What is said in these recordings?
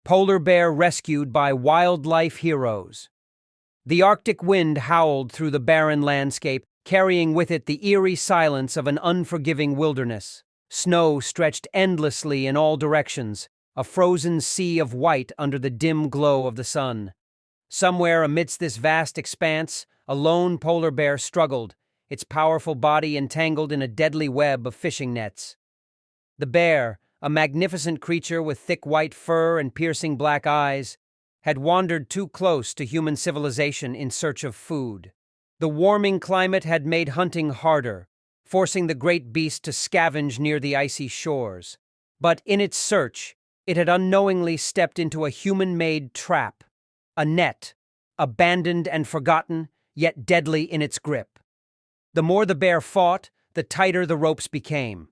Polar bear rescued by wildlife heroes. The Arctic wind howled through the barren landscape, carrying with it the eerie silence of an unforgiving wilderness. Snow stretched endlessly in all directions, a frozen sea of white under the dim glow of the sun. Somewhere amidst this vast expanse, a lone polar bear struggled, its powerful body entangled in a deadly web of fishing nets. The bear, a magnificent creature with thick white fur and piercing black eyes, had wandered too close to human civilization in search of food. The warming climate had made hunting harder, forcing the great beast to scavenge near the icy shores. But in its search, it had unknowingly stepped into a human-made trap, a net, abandoned and forgotten, yet deadly in its grip. The more the bear fought, the tighter the ropes became.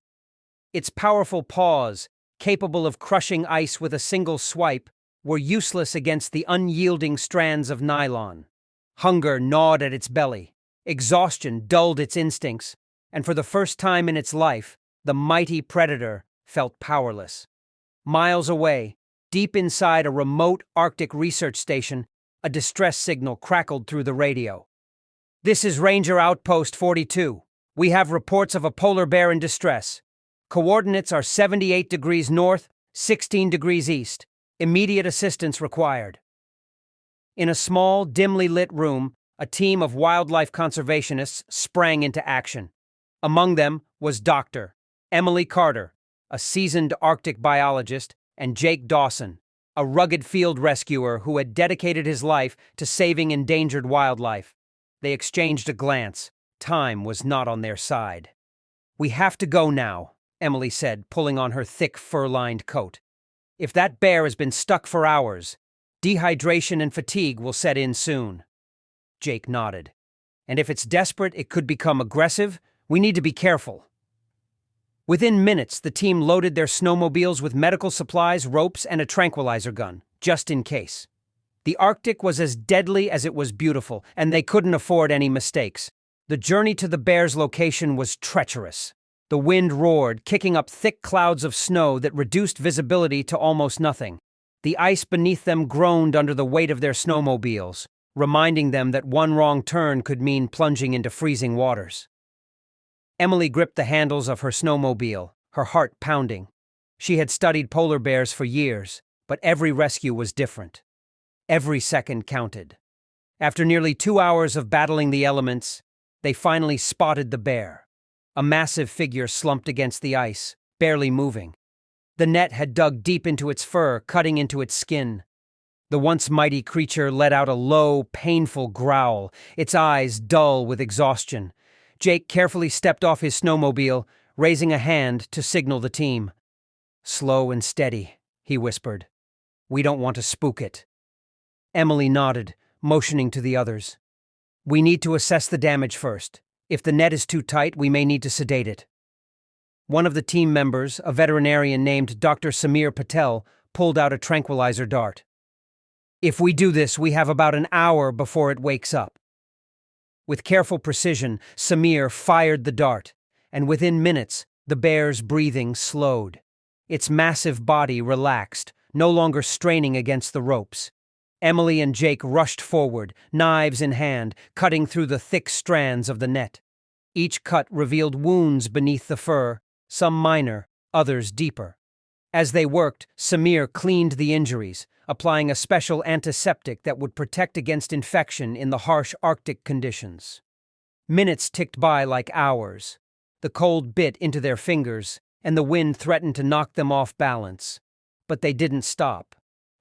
Its powerful paws, capable of crushing ice with a single swipe, were useless against the unyielding strands of nylon. Hunger gnawed at its belly, exhaustion dulled its instincts, and for the first time in its life, the mighty predator felt powerless. Miles away, deep inside a remote Arctic research station, a distress signal crackled through the radio. "This is Ranger Outpost 42. We have reports of a polar bear in distress. Coordinates are 78 degrees north, 16 degrees east. Immediate assistance required." In a small, dimly lit room, a team of wildlife conservationists sprang into action. Among them was Dr. Emily Carter, a seasoned Arctic biologist, and Jake Dawson, a rugged field rescuer who had dedicated his life to saving endangered wildlife. They exchanged a glance. Time was not on their side. "We have to go now," Emily said, pulling on her thick fur-lined coat. "If that bear has been stuck for hours, dehydration and fatigue will set in soon." Jake nodded. "And if it's desperate, it could become aggressive. We need to be careful." Within minutes, the team loaded their snowmobiles with medical supplies, ropes, and a tranquilizer gun, just in case. The Arctic was as deadly as it was beautiful, and they couldn't afford any mistakes. The journey to the bear's location was treacherous. The wind roared, kicking up thick clouds of snow that reduced visibility to almost nothing. The ice beneath them groaned under the weight of their snowmobiles, reminding them that one wrong turn could mean plunging into freezing waters. Emily gripped the handles of her snowmobile, her heart pounding. She had studied polar bears for years, but every rescue was different. Every second counted. After nearly 2 hours of battling the elements, they finally spotted the bear. A massive figure slumped against the ice, barely moving. The net had dug deep into its fur, cutting into its skin. The once mighty creature let out a low, painful growl, its eyes dull with exhaustion. Jake carefully stepped off his snowmobile, raising a hand to signal the team. "Slow and steady," he whispered. "We don't want to spook it." Emily nodded, motioning to the others. "We need to assess the damage first. If the net is too tight, we may need to sedate it." One of the team members, a veterinarian named Dr. Samir Patel, pulled out a tranquilizer dart. "If we do this, we have about an hour before it wakes up." With careful precision, Samir fired the dart, and within minutes, the bear's breathing slowed. Its massive body relaxed, no longer straining against the ropes. Emily and Jake rushed forward, knives in hand, cutting through the thick strands of the net. Each cut revealed wounds beneath the fur, some minor, others deeper. As they worked, Samir cleaned the injuries, applying a special antiseptic that would protect against infection in the harsh Arctic conditions. Minutes ticked by like hours. The cold bit into their fingers, and the wind threatened to knock them off balance. But they didn't stop.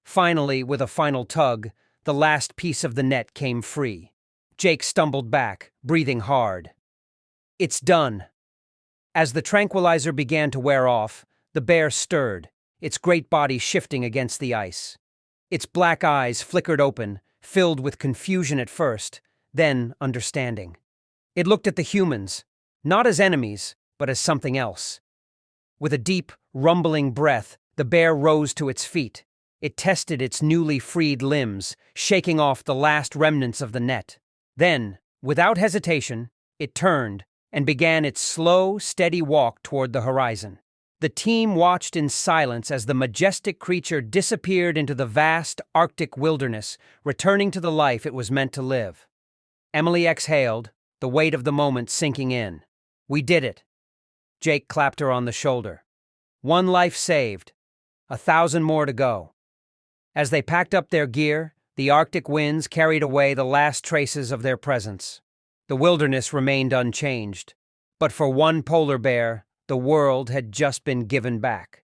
Finally, with a final tug, the last piece of the net came free. Jake stumbled back, breathing hard. "It's done." As the tranquilizer began to wear off, the bear stirred, its great body shifting against the ice. Its black eyes flickered open, filled with confusion at first, then understanding. It looked at the humans, not as enemies, but as something else. With a deep, rumbling breath, the bear rose to its feet. It tested its newly freed limbs, shaking off the last remnants of the net. Then, without hesitation, it turned and began its slow, steady walk toward the horizon. The team watched in silence as the majestic creature disappeared into the vast Arctic wilderness, returning to the life it was meant to live. Emily exhaled, the weight of the moment sinking in. "We did it." Jake clapped her on the shoulder. "One life saved. 1,000 more to go." As they packed up their gear, the Arctic winds carried away the last traces of their presence. The wilderness remained unchanged, but for one polar bear, the world had just been given back.